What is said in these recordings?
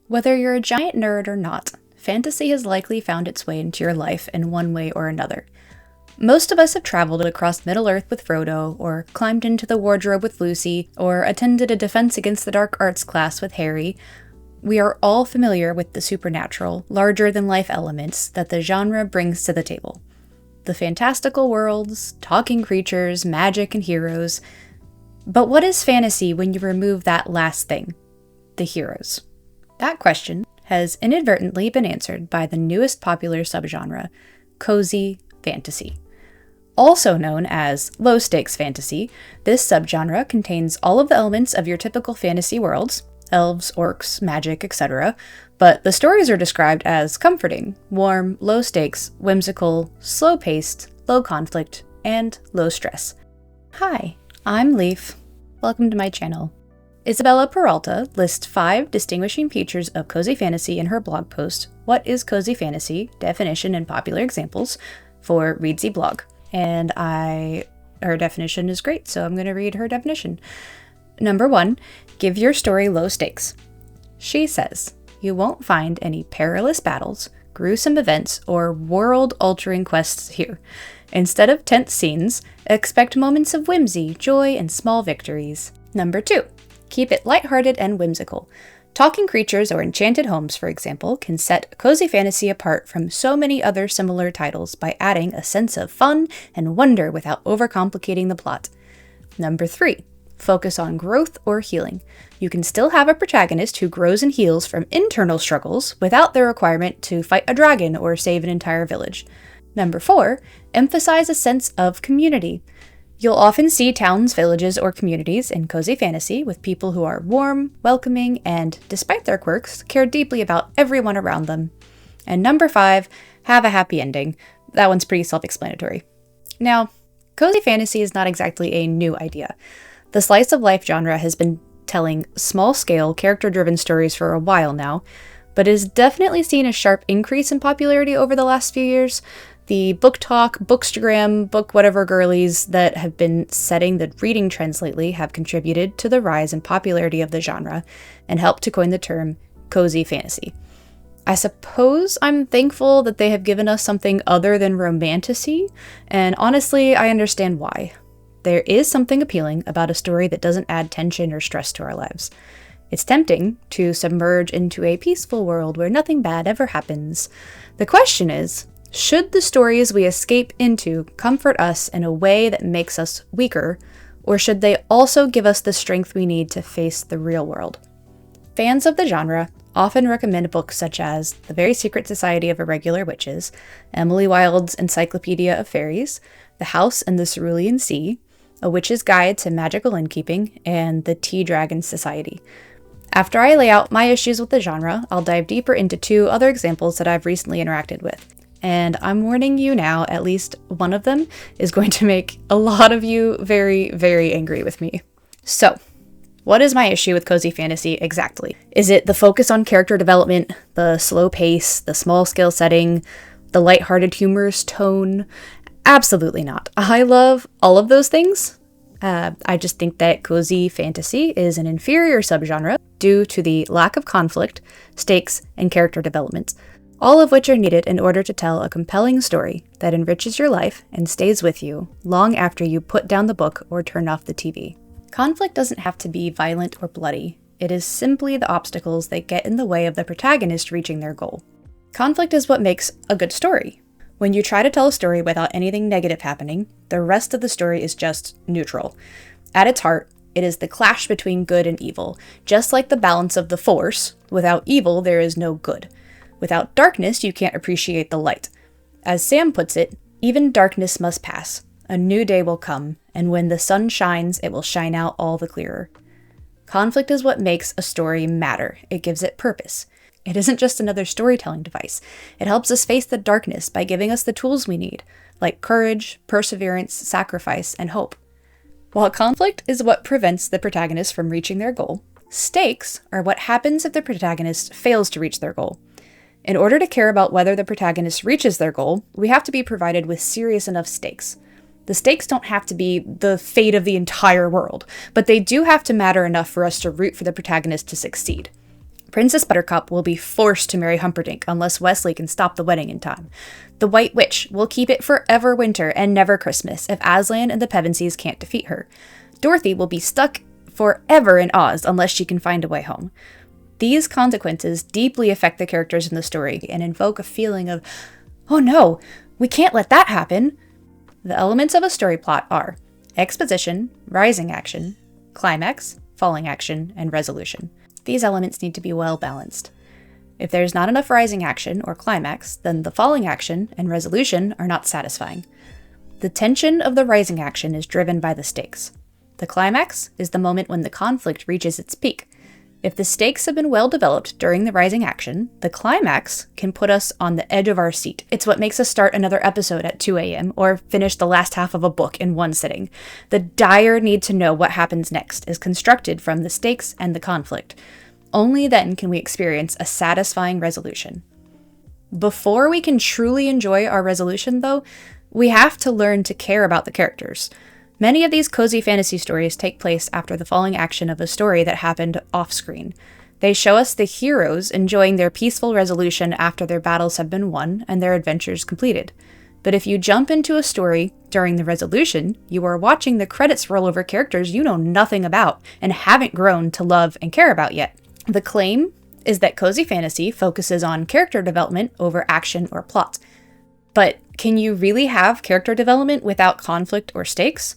Whether you're a giant nerd or not, fantasy has likely found its way into your life in one way or another. Most of us have traveled across Middle-earth with Frodo, or climbed into the wardrobe with Lucy, or attended a Defense Against the Dark Arts class with Harry. We are all familiar with the supernatural, larger-than-life elements that the genre brings to the table. The fantastical worlds, talking creatures, magic, and heroes. But what is fantasy when you remove that last thing? The heroes. That question has inadvertently been answered by the newest popular subgenre, cozy fantasy. Also known as low-stakes fantasy, this subgenre contains all of the elements of your typical fantasy worlds, elves, orcs, magic, etc., but the stories are described as comforting, warm, low-stakes, whimsical, slow-paced, low-conflict, and low-stress. Hi, I'm Leaf. Welcome to my channel. Isabella Peralta lists 5 distinguishing features of cozy fantasy in her blog post, What is Cozy Fantasy? Definition and Popular Examples, for Readsy blog. And her definition is great, so I'm going to read her definition. Number 1, give your story low stakes. She says, you won't find any perilous battles, gruesome events, or world-altering quests here. Instead of tense scenes, expect moments of whimsy, joy, and small victories. Number 2, keep it lighthearted and whimsical. Talking creatures or enchanted homes, for example, can set cozy fantasy apart from so many other similar titles by adding a sense of fun and wonder without overcomplicating the plot. Number 3, focus on growth or healing. You can still have a protagonist who grows and heals from internal struggles without the requirement to fight a dragon or save an entire village. Number 4, emphasize a sense of community. You'll often see towns, villages, or communities in cozy fantasy with people who are warm, welcoming, and, despite their quirks, care deeply about everyone around them. And number 5, have a happy ending. That one's pretty self-explanatory. Now, cozy fantasy is not exactly a new idea. The slice of life genre has been telling small-scale, character-driven stories for a while now, but has definitely seen a sharp increase in popularity over the last few years. The book talk, bookstagram, book whatever girlies that have been setting the reading trends lately have contributed to the rise in popularity of the genre and helped to coin the term cozy fantasy. I suppose I'm thankful that they have given us something other than romantasy, and honestly, I understand why. There is something appealing about a story that doesn't add tension or stress to our lives. It's tempting to submerge into a peaceful world where nothing bad ever happens. The question is, should the stories we escape into comfort us in a way that makes us weaker, or should they also give us the strength we need to face the real world? Fans of the genre often recommend books such as The Very Secret Society of Irregular Witches, Emily Wilde's Encyclopedia of Fairies, The House in the Cerulean Sea, A Witch's Guide to Magical Innkeeping, and The Tea Dragon Society. After I lay out my issues with the genre, I'll dive deeper into 2 other examples that I've recently interacted with. And I'm warning you now, at least one of them is going to make a lot of you very, very angry with me. So, what is my issue with cozy fantasy exactly? Is it the focus on character development, the slow pace, the small-scale setting, the lighthearted humorous tone? Absolutely not. I love all of those things. I just think that cozy fantasy is an inferior subgenre due to the lack of conflict, stakes, and character development, all of which are needed in order to tell a compelling story that enriches your life and stays with you long after you put down the book or turn off the TV. Conflict doesn't have to be violent or bloody. It is simply the obstacles that get in the way of the protagonist reaching their goal. Conflict is what makes a good story. When you try to tell a story without anything negative happening, the rest of the story is just neutral. At its heart, it is the clash between good and evil. Just like the balance of the Force, without evil there is no good. Without darkness, you can't appreciate the light. As Sam puts it, even darkness must pass. A new day will come, and when the sun shines, it will shine out all the clearer. Conflict is what makes a story matter. It gives it purpose. It isn't just another storytelling device. It helps us face the darkness by giving us the tools we need, like courage, perseverance, sacrifice, and hope. While conflict is what prevents the protagonist from reaching their goal, stakes are what happens if the protagonist fails to reach their goal. In order to care about whether the protagonist reaches their goal, we have to be provided with serious enough stakes. The stakes don't have to be the fate of the entire world, but they do have to matter enough for us to root for the protagonist to succeed. Princess Buttercup will be forced to marry Humperdinck unless Wesley can stop the wedding in time. The White Witch will keep it forever winter and never Christmas if Aslan and the Pevensies can't defeat her. Dorothy will be stuck forever in Oz unless she can find a way home. These consequences deeply affect the characters in the story and invoke a feeling of, oh no, we can't let that happen. The elements of a story plot are exposition, rising action, climax, falling action, and resolution. These elements need to be well balanced. If there's not enough rising action or climax, then the falling action and resolution are not satisfying. The tension of the rising action is driven by the stakes. The climax is the moment when the conflict reaches its peak. If the stakes have been well developed during the rising action, the climax can put us on the edge of our seat. It's what makes us start another episode at 2 a.m. or finish the last half of a book in one sitting. The dire need to know what happens next is constructed from the stakes and the conflict. Only then can we experience a satisfying resolution. Before we can truly enjoy our resolution, though, we have to learn to care about the characters. Many of these cozy fantasy stories take place after the falling action of a story that happened off-screen. They show us the heroes enjoying their peaceful resolution after their battles have been won and their adventures completed. But if you jump into a story during the resolution, you are watching the credits roll over characters you know nothing about and haven't grown to love and care about yet. The claim is that cozy fantasy focuses on character development over action or plot. But can you really have character development without conflict or stakes?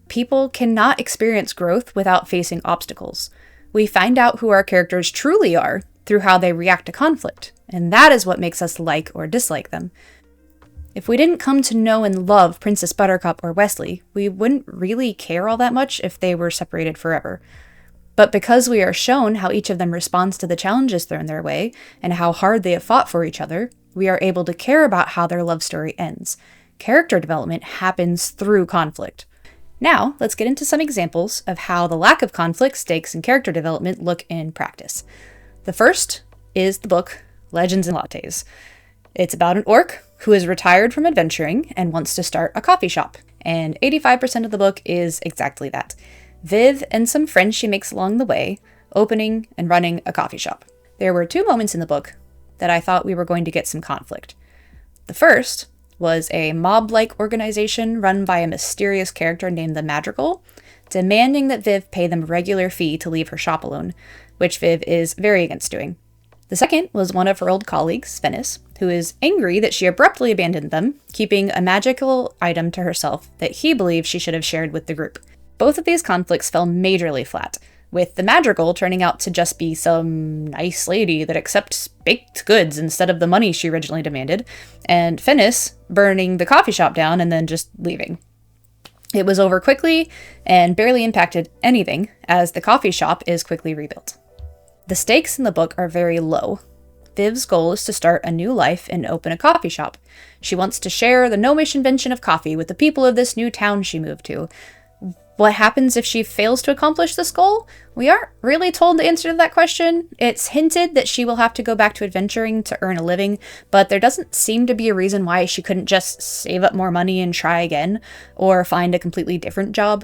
People cannot experience growth without facing obstacles. We find out who our characters truly are through how they react to conflict, and that is what makes us like or dislike them. If we didn't come to know and love Princess Buttercup or Wesley, we wouldn't really care all that much if they were separated forever. But because we are shown how each of them responds to the challenges thrown their way, and how hard they have fought for each other, we are able to care about how their love story ends. Character development happens through conflict. Now, let's get into some examples of how the lack of conflict, stakes, and character development look in practice. The first is the book Legends and Lattes. It's about an orc who is retired from adventuring and wants to start a coffee shop, and 85% of the book is exactly that. Viv and some friends she makes along the way, opening and running a coffee shop. There were 2 moments in the book that I thought we were going to get some conflict. The first was a mob-like organization run by a mysterious character named the Madrigal, demanding that Viv pay them a regular fee to leave her shop alone, which Viv is very against doing. The second was one of her old colleagues, Venice, who is angry that she abruptly abandoned them, keeping a magical item to herself that he believes she should have shared with the group. Both of these conflicts fell majorly flat, with the Madrigal turning out to just be some nice lady that accepts baked goods instead of the money she originally demanded, and Venice burning the coffee shop down and then just leaving. It was over quickly and barely impacted anything, as the coffee shop is quickly rebuilt. The stakes in the book are very low. Viv's goal is to start a new life and open a coffee shop. She wants to share the gnomish invention of coffee with the people of this new town she moved to. What happens if she fails to accomplish this goal? We aren't really told the answer to that question. It's hinted that she will have to go back to adventuring to earn a living, but there doesn't seem to be a reason why she couldn't just save up more money and try again, or find a completely different job.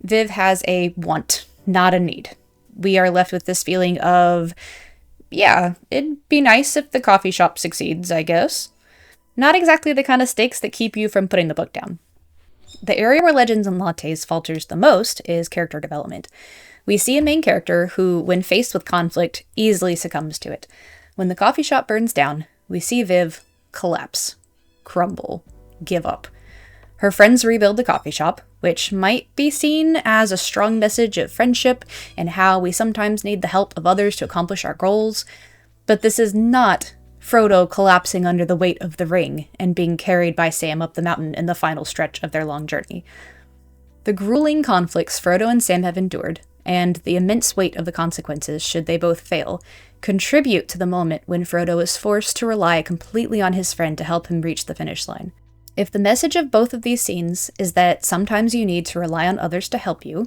Viv has a want, not a need. We are left with this feeling of, yeah, it'd be nice if the coffee shop succeeds, I guess. Not exactly the kind of stakes that keep you from putting the book down. The area where Legends and Lattes falters the most is character development. We see a main character who, when faced with conflict, easily succumbs to it. When the coffee shop burns down, we see Viv collapse, crumble, give up. Her friends rebuild the coffee shop, which might be seen as a strong message of friendship and how we sometimes need the help of others to accomplish our goals. But this is not Frodo collapsing under the weight of the ring and being carried by Sam up the mountain in the final stretch of their long journey. The grueling conflicts Frodo and Sam have endured, and the immense weight of the consequences should they both fail, contribute to the moment when Frodo is forced to rely completely on his friend to help him reach the finish line. If the message of both of these scenes is that sometimes you need to rely on others to help you,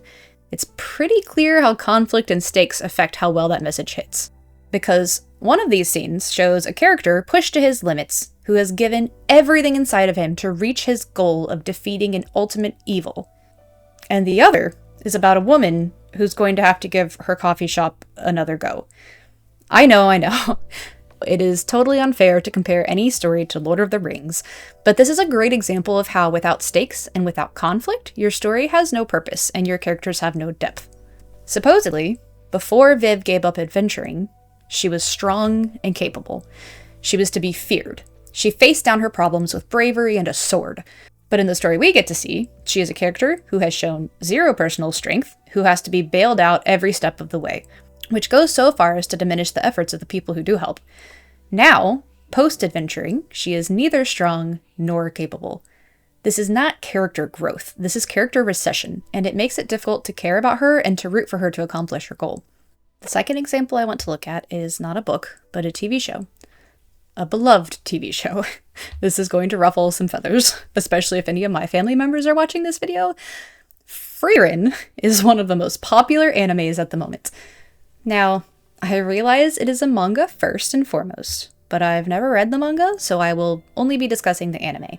it's pretty clear how conflict and stakes affect how well that message hits. Because one of these scenes shows a character pushed to his limits who has given everything inside of him to reach his goal of defeating an ultimate evil. And the other is about a woman who's going to have to give her coffee shop another go. I know. It is totally unfair to compare any story to Lord of the Rings, but this is a great example of how without stakes and without conflict, your story has no purpose and your characters have no depth. Supposedly, before Viv gave up adventuring, she was strong and capable. She was to be feared. She faced down her problems with bravery and a sword. But in the story we get to see, she is a character who has shown zero personal strength, who has to be bailed out every step of the way, which goes so far as to diminish the efforts of the people who do help. Now, post-adventuring, she is neither strong nor capable. This is not character growth, this is character recession, and it makes it difficult to care about her and to root for her to accomplish her goal. The second example I want to look at is not a book, but a TV show. A beloved TV show. This is going to ruffle some feathers, especially if any of my family members are watching this video. Frieren is one of the most popular animes at the moment. Now, I realize it is a manga first and foremost, but I've never read the manga, so I will only be discussing the anime.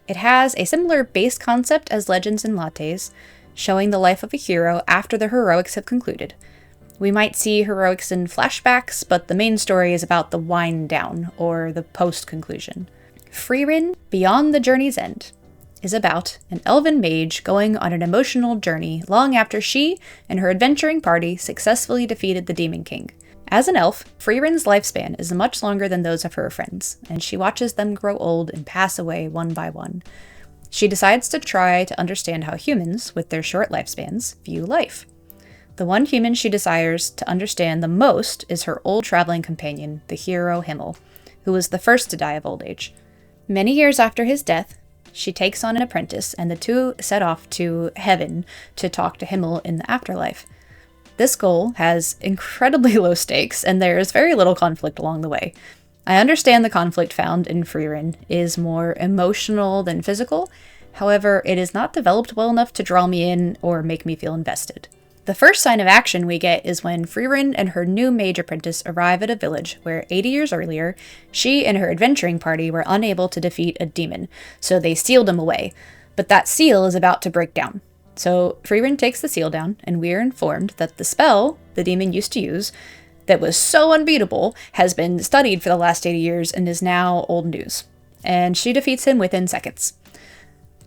It has a similar base concept as Legends and Lattes, showing the life of a hero after the heroics have concluded. We might see heroics in flashbacks, but the main story is about the wind down, or the post-conclusion. Frieren, Beyond the Journey's End, is about an elven mage going on an emotional journey long after she and her adventuring party successfully defeated the Demon King. As an elf, Frieren's lifespan is much longer than those of her friends, and she watches them grow old and pass away one by one. She decides to try to understand how humans, with their short lifespans, view life. The one human she desires to understand the most is her old traveling companion, the hero Himmel, who was the first to die of old age. Many years after his death, she takes on an apprentice, and the two set off to heaven to talk to Himmel in the afterlife. This goal has incredibly low stakes, and there is very little conflict along the way. I understand the conflict found in Frieren is more emotional than physical, however, it is not developed well enough to draw me in or make me feel invested. The first sign of action we get is when Frieren and her new mage apprentice arrive at a village where 80 years earlier, she and her adventuring party were unable to defeat a demon, so they sealed him away. But that seal is about to break down. So Frieren takes the seal down, and we are informed that the spell the demon used to use, that was so unbeatable, has been studied for the last 80 years and is now old news. And she defeats him within seconds.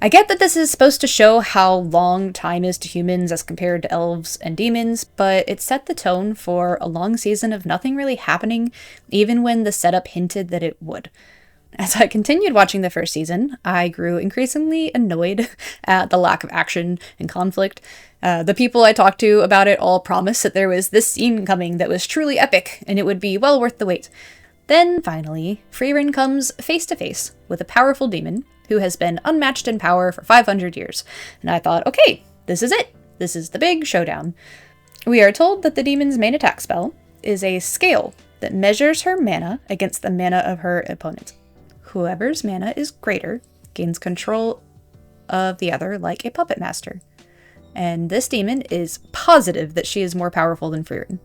I get that this is supposed to show how long time is to humans as compared to elves and demons, but it set the tone for a long season of nothing really happening, even when the setup hinted that it would. As I continued watching the first season, I grew increasingly annoyed at the lack of action and conflict. The people I talked to about it all promised that there was this scene coming that was truly epic, and it would be well worth the wait. Then, finally, Frieren comes face to face with a powerful demon who has been unmatched in power for 500 years. And I thought, okay, this is it. This is the big showdown. We are told that the demon's main attack spell is a scale that measures her mana against the mana of her opponent. Whoever's mana is greater gains control of the other like a puppet master. And this demon is positive that she is more powerful than Frieren.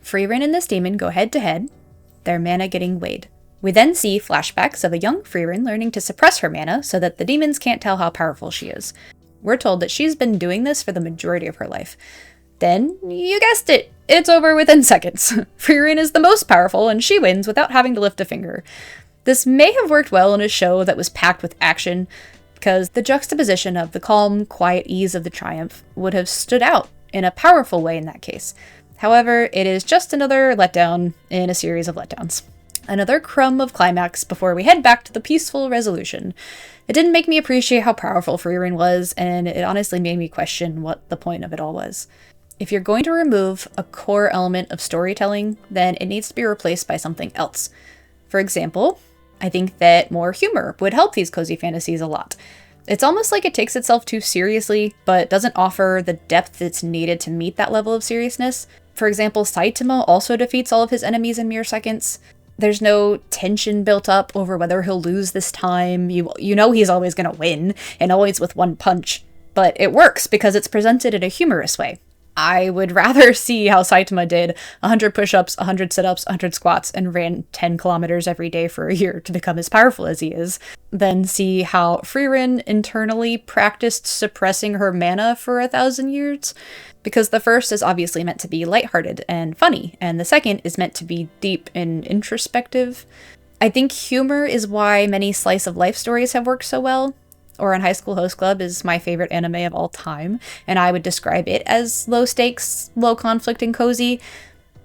Frieren and this demon go head to head, their mana getting weighed. We then see flashbacks of a young Frieren learning to suppress her mana so that the demons can't tell how powerful she is. We're told that she's been doing this for the majority of her life. Then, you guessed it, it's over within seconds. Frieren is the most powerful and she wins without having to lift a finger. This may have worked well in a show that was packed with action, because the juxtaposition of the calm, quiet ease of the triumph would have stood out in a powerful way in that case. However, it is just another letdown in a series of letdowns. Another crumb of climax before we head back to the peaceful resolution. It didn't make me appreciate how powerful Frieren was, and it honestly made me question what the point of it all was. If you're going to remove a core element of storytelling, then it needs to be replaced by something else. For example, I think that more humor would help these cozy fantasies a lot. It's almost like it takes itself too seriously, but doesn't offer the depth that's needed to meet that level of seriousness. For example, Saitama also defeats all of his enemies in mere seconds. There's no tension built up over whether he'll lose this time. You know he's always going to win, and always with one punch. But it works because it's presented in a humorous way. I would rather see how Saitama did 100 push-ups, 100 sit-ups, 100 squats, and ran 10 kilometers every day for a year to become as powerful as he is, than see how Frieren internally practiced suppressing her mana for 1,000 years. Because the first is obviously meant to be lighthearted and funny, and the second is meant to be deep and introspective. I think humor is why many slice-of-life stories have worked so well. Ouran High School Host Club is my favorite anime of all time, and I would describe it as low stakes, low conflict, and cozy,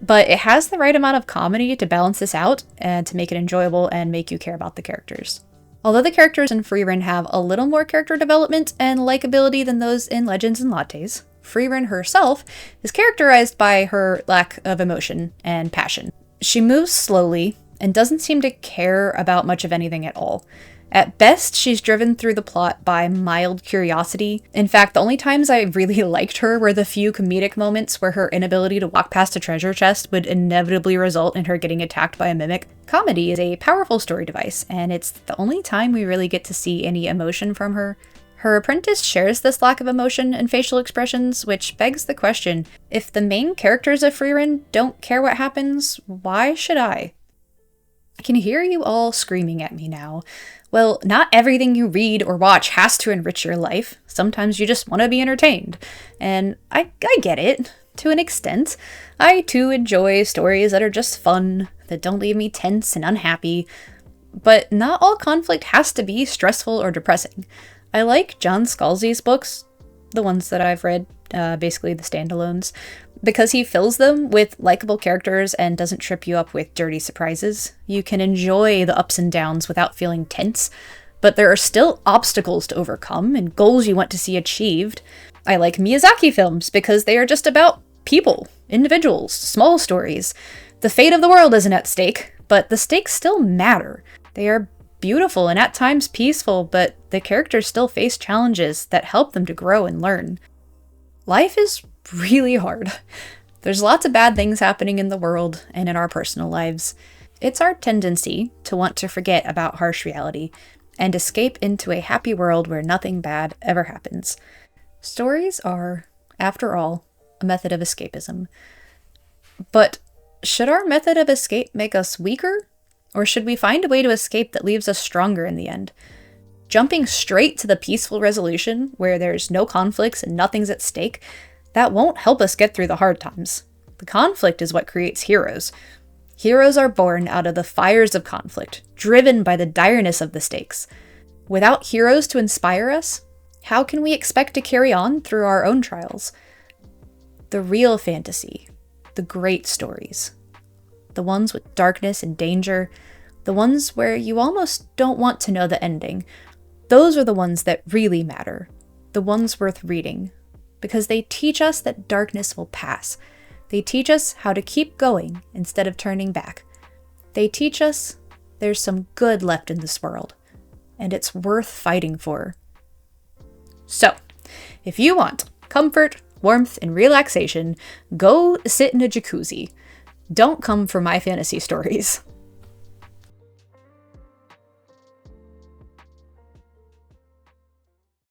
but it has the right amount of comedy to balance this out and to make it enjoyable and make you care about the characters. Although the characters in Frieren have a little more character development and likability than those in Legends and Lattes, Frieren herself is characterized by her lack of emotion and passion. She moves slowly and doesn't seem to care about much of anything at all. At best, she's driven through the plot by mild curiosity. In fact, the only times I really liked her were the few comedic moments where her inability to walk past a treasure chest would inevitably result in her getting attacked by a mimic. Comedy is a powerful story device, and it's the only time we really get to see any emotion from her. Her apprentice shares this lack of emotion and facial expressions, which begs the question, if the main characters of Frieren don't care what happens, why should I? I can hear you all screaming at me now. Well, not everything you read or watch has to enrich your life. Sometimes you just want to be entertained. And I get it, to an extent. I too enjoy stories that are just fun, that don't leave me tense and unhappy. But not all conflict has to be stressful or depressing. I like John Scalzi's books, the ones that I've read, basically the standalones, because he fills them with likable characters and doesn't trip you up with dirty surprises. You can enjoy the ups and downs without feeling tense, but there are still obstacles to overcome and goals you want to see achieved. I like Miyazaki films because they are just about people, individuals, small stories. The fate of the world isn't at stake, but the stakes still matter. They are beautiful and at times peaceful, but the characters still face challenges that help them to grow and learn. Life is really hard. There's lots of bad things happening in the world and in our personal lives. It's our tendency to want to forget about harsh reality and escape into a happy world where nothing bad ever happens. Stories are, after all, a method of escapism. But should our method of escape make us weaker? Or should we find a way to escape that leaves us stronger in the end? Jumping straight to the peaceful resolution, where there's no conflicts and nothing's at stake, that won't help us get through the hard times. The conflict is what creates heroes. Heroes are born out of the fires of conflict, driven by the direness of the stakes. Without heroes to inspire us, how can we expect to carry on through our own trials? The real fantasy, the great stories, the ones with darkness and danger, the ones where you almost don't want to know the ending, those are the ones that really matter, the ones worth reading, because they teach us that darkness will pass. They teach us how to keep going instead of turning back. They teach us there's some good left in this world, and it's worth fighting for. So, if you want comfort, warmth, and relaxation, go sit in a jacuzzi. Don't come for my fantasy stories.